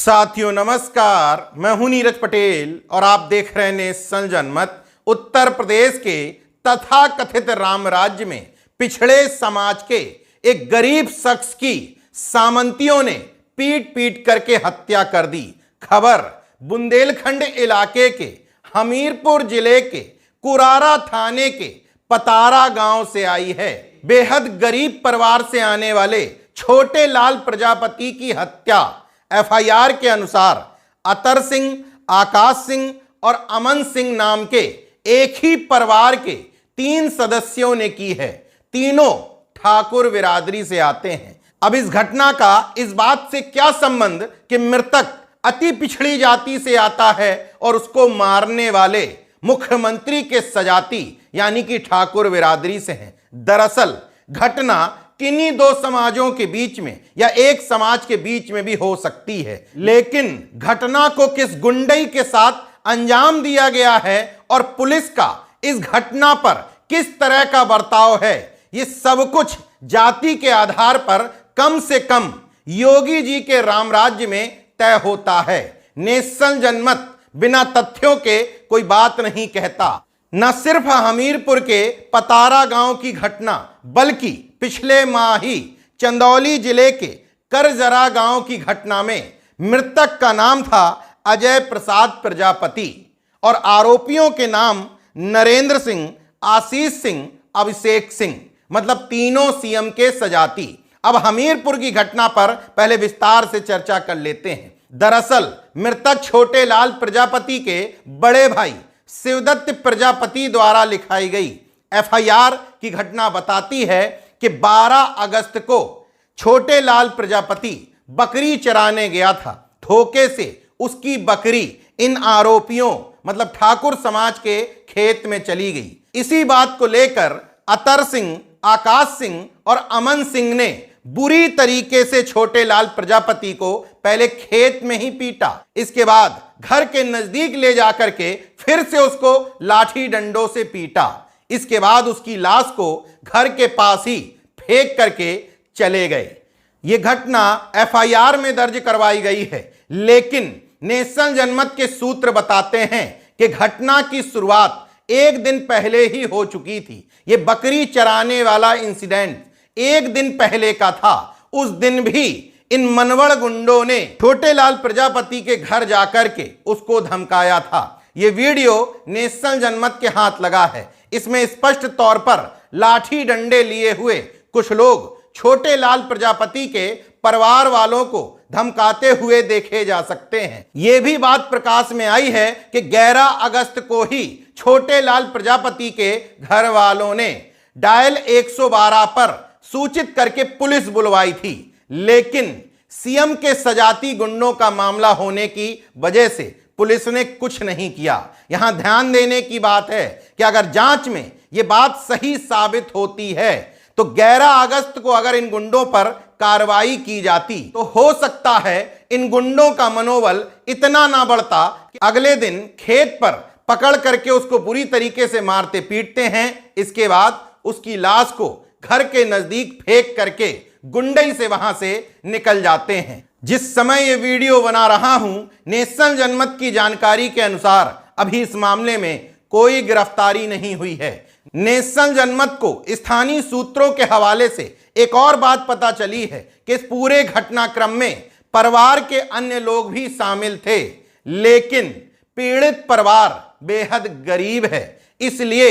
साथियों नमस्कार, मैं हूं नीरज पटेल और आप देख रहे हैं नेशन जनमत। उत्तर प्रदेश के तथाकथित राम राज्य में पिछड़े समाज के एक गरीब शख्स की सामंतियों ने पीट पीट करके हत्या कर दी। खबर बुंदेलखंड इलाके के हमीरपुर जिले के कुरारा थाने के पतारा गांव से आई है। बेहद गरीब परिवार से आने वाले छोटे लाल प्रजापति की हत्या एफआईआर के अनुसार अतर सिंह, आकाश सिंह और अमन सिंह नाम के एक ही परिवार के 3 सदस्यों ने की है। तीनों ठाकुर बिरादरी से आते हैं। अब इस घटना का इस बात से क्या संबंध कि मृतक अति पिछड़ी जाति से आता है और उसको मारने वाले मुख्यमंत्री के सजाती यानी कि ठाकुर बिरादरी से हैं। दरअसल घटना किन्हीं 2 समाजों के बीच में या एक समाज के बीच में भी हो सकती है, लेकिन घटना को किस गुंडई के साथ अंजाम दिया गया है और पुलिस का इस घटना पर किस तरह का बर्ताव है, ये सब कुछ जाति के आधार पर कम से कम योगी जी के राम राज्य में तय होता है। नेशन जनमत बिना तथ्यों के कोई बात नहीं कहता। न सिर्फ हमीरपुर के पतारा गांव की घटना बल्कि पिछले माह ही चंदौली जिले के करजरा गांव की घटना में मृतक का नाम था अजय प्रसाद प्रजापति और आरोपियों के नाम नरेंद्र सिंह, आशीष सिंह, अभिषेक सिंह, मतलब तीनों सीएम के सजाती। अब हमीरपुर की घटना पर पहले विस्तार से चर्चा कर लेते हैं। दरअसल मृतक छोटे लाल प्रजापति के बड़े भाई शिवदत्त प्रजापति द्वारा लिखाई गई एफआईआर की घटना बताती है कि 12 अगस्त को छोटे लाल प्रजापति बकरी चराने गया था। धोखे से उसकी बकरी इन आरोपियों मतलब ठाकुर समाज के खेत में चली गई। इसी बात को लेकर अतर सिंह, आकाश सिंह और अमन सिंह ने बुरी तरीके से छोटे लाल प्रजापति को पहले खेत में ही पीटा। इसके बाद घर के नजदीक ले जाकर के फिर से उसको लाठी डंडों से पीटा। इसके बाद उसकी लाश को घर के पास ही फेंक करके चले गए। यह घटना एफआईआर में दर्ज करवाई गई है, लेकिन नेशन जनमत के सूत्र बताते हैं कि घटना की शुरुआत 1 दिन पहले ही हो चुकी थी। यह बकरी चराने वाला इंसिडेंट 1 दिन पहले का था। उस दिन भी इन मनवड़ गुंडों ने छोटे लाल प्रजापति के घर जाकर के उसको धमकाया था। यह वीडियो नेशन जनमत के हाथ लगा है। इसमें स्पष्ट तौर पर लाठी डंडे लिए हुए कुछ लोग छोटे लाल प्रजापति के परिवार वालों को धमकाते हुए देखे जा सकते हैं। यह भी बात प्रकाश में आई है कि 11 अगस्त को ही छोटे लाल प्रजापति के घर वालों ने डायल 112 पर सूचित करके पुलिस बुलवाई थी, लेकिन सीएम के सजाती गुंडों का मामला होने की वजह से पुलिस ने कुछ नहीं किया। यहां ध्यान देने की बात है कि अगर जांच में यह बात सही साबित होती है तो 11 अगस्त को अगर इन गुंडों पर कार्रवाई की जाती तो हो सकता है इन गुंडों का मनोबल इतना ना बढ़ता कि अगले दिन खेत पर पकड़ करके उसको बुरी तरीके से मारते पीटते हैं। इसके बाद उसकी लाश को घर के नजदीक फेंक करके गुंडई से वहां से निकल जाते हैं। जिस समय ये वीडियो बना रहा हूं, नेशन जनमत की जानकारी के अनुसार अभी इस मामले में कोई गिरफ्तारी नहीं हुई है। नेशन जनमत को स्थानीय सूत्रों के हवाले से एक और बात पता चली है कि इस पूरे घटनाक्रम में परिवार के अन्य लोग भी शामिल थे, लेकिन पीड़ित परिवार बेहद गरीब है। इसलिए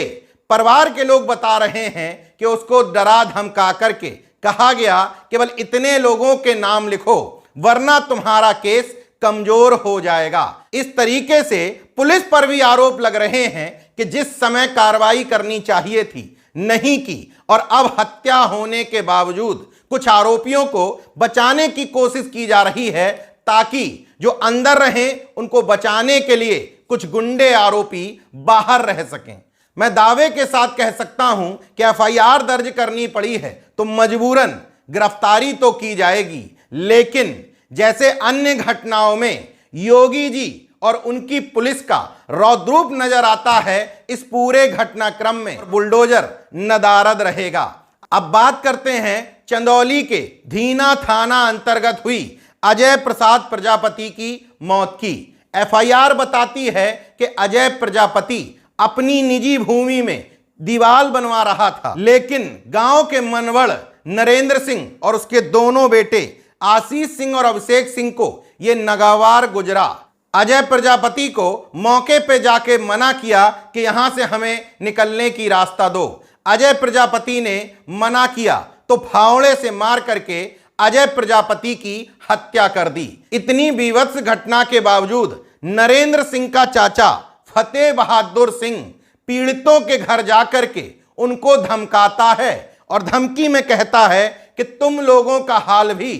परिवार के लोग बता रहे हैं कि उसको डरा धमका करके कहा गया केवल इतने लोगों के नाम लिखो वरना तुम्हारा केस कमजोर हो जाएगा। इस तरीके से पुलिस पर भी आरोप लग रहे हैं कि जिस समय कार्रवाई करनी चाहिए थी नहीं की और अब हत्या होने के बावजूद कुछ आरोपियों को बचाने की कोशिश की जा रही है ताकि जो अंदर रहें उनको बचाने के लिए कुछ गुंडे आरोपी बाहर रह सकें। मैं दावे के साथ कह सकता हूं कि एफआईआर दर्ज करनी पड़ी है तो मजबूरन गिरफ्तारी तो की जाएगी, लेकिन जैसे अन्य घटनाओं में योगी जी और उनकी पुलिस का रौद्रूप नजर आता है, इस पूरे घटनाक्रम में बुलडोजर नदारद रहेगा। अब बात करते हैं चंदौली के धीना थाना अंतर्गत हुई अजय प्रसाद प्रजापति की मौत की। एफआईआर बताती है कि अजय प्रजापति अपनी निजी भूमि में दीवार बनवा रहा था, लेकिन गांव के मनवड़ नरेंद्र सिंह और उसके दोनों बेटे आशीष सिंह और अभिषेक सिंह को यह नागवार गुजरा। अजय प्रजापति को मौके पे जाके मना किया कि यहां से हमें निकलने की रास्ता दो। अजय प्रजापति ने मना किया तो फावड़े से मार करके अजय प्रजापति की हत्या कर दी। इतनी बीभत्स घटना के बावजूद नरेंद्र सिंह का चाचा फतेह बहादुर सिंह पीड़ितों के घर जाकर के उनको धमकाता है और धमकी में कहता है कि तुम लोगों का हाल भी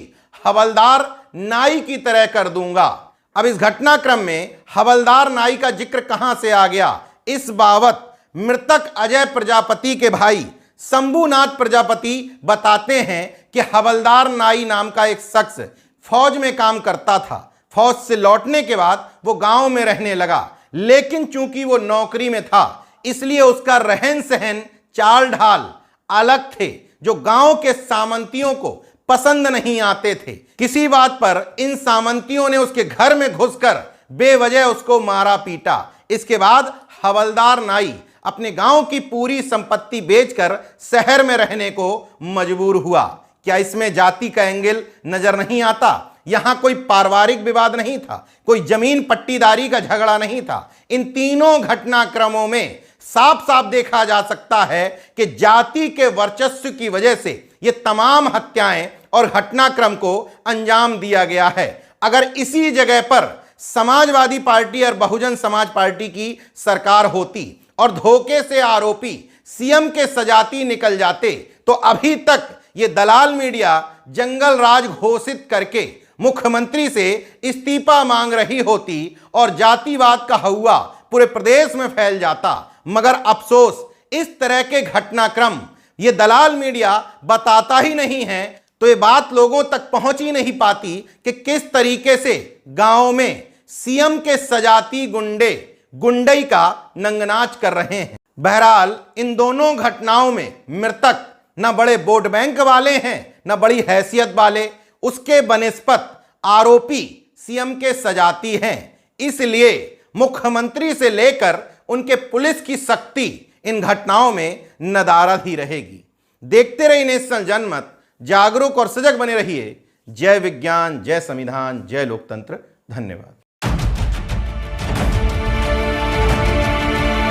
हवलदार नाई की तरह कर दूंगा। अब इस घटनाक्रम में हवलदार नाई का जिक्र कहां से आ गया, इस बाबत मृतक अजय प्रजापति के भाई शंभुनाथ प्रजापति बताते हैं कि हवलदार नाई नाम का एक शख्स फौज में काम करता था। फौज से लौटने के बाद वो गांव में रहने लगा, लेकिन चूंकि वो नौकरी में था इसलिए उसका रहन सहन चाल ढाल अलग थे, जो गांव के सामंतियों को पसंद नहीं आते थे। किसी बात पर इन सामंतियों ने उसके घर में घुसकर बेवजह उसको मारा पीटा। इसके बाद हवलदार नाई अपने गांव की पूरी संपत्ति बेचकर शहर में रहने को मजबूर हुआ। क्या इसमें जाति का एंगल नजर नहीं आता? यहां कोई पारिवारिक विवाद नहीं था, कोई जमीन पट्टीदारी का झगड़ा नहीं था। इन तीनों घटनाक्रमों में साफ साफ देखा जा सकता है कि जाति के वर्चस्व की वजह से ये तमाम हत्याएं और घटनाक्रम को अंजाम दिया गया है। अगर इसी जगह पर समाजवादी पार्टी और बहुजन समाज पार्टी की सरकार होती और धोखे से आरोपी सीएम के सजाती निकल जाते तो अभी तक ये दलाल मीडिया जंगल राज घोषित करके मुख्यमंत्री से इस्तीफा मांग रही होती और जातिवाद का हवा पूरे प्रदेश में फैल जाता। मगर अफसोस इस तरह के घटनाक्रम ये दलाल मीडिया बताता ही नहीं है, तो ये बात लोगों तक पहुंच ही नहीं पाती कि किस तरीके से गांव में सीएम के सजाती गुंडे गुंडई का नंगनाच कर रहे हैं। बहरहाल इन दोनों घटनाओं में मृतक न बड़े वोट बैंक वाले हैं न बड़ी हैसियत वाले, उसके बनिस्पत आरोपी सीएम के सजाती हैं। इसलिए मुख्यमंत्री से लेकर उनके पुलिस की सख्ती इन घटनाओं में नदारद ही रहेगी। देखते रहिए नेशनल जनमत, जागरूक और सजग बने रहिए। जय विज्ञान, जय संविधान, जय लोकतंत्र। धन्यवाद।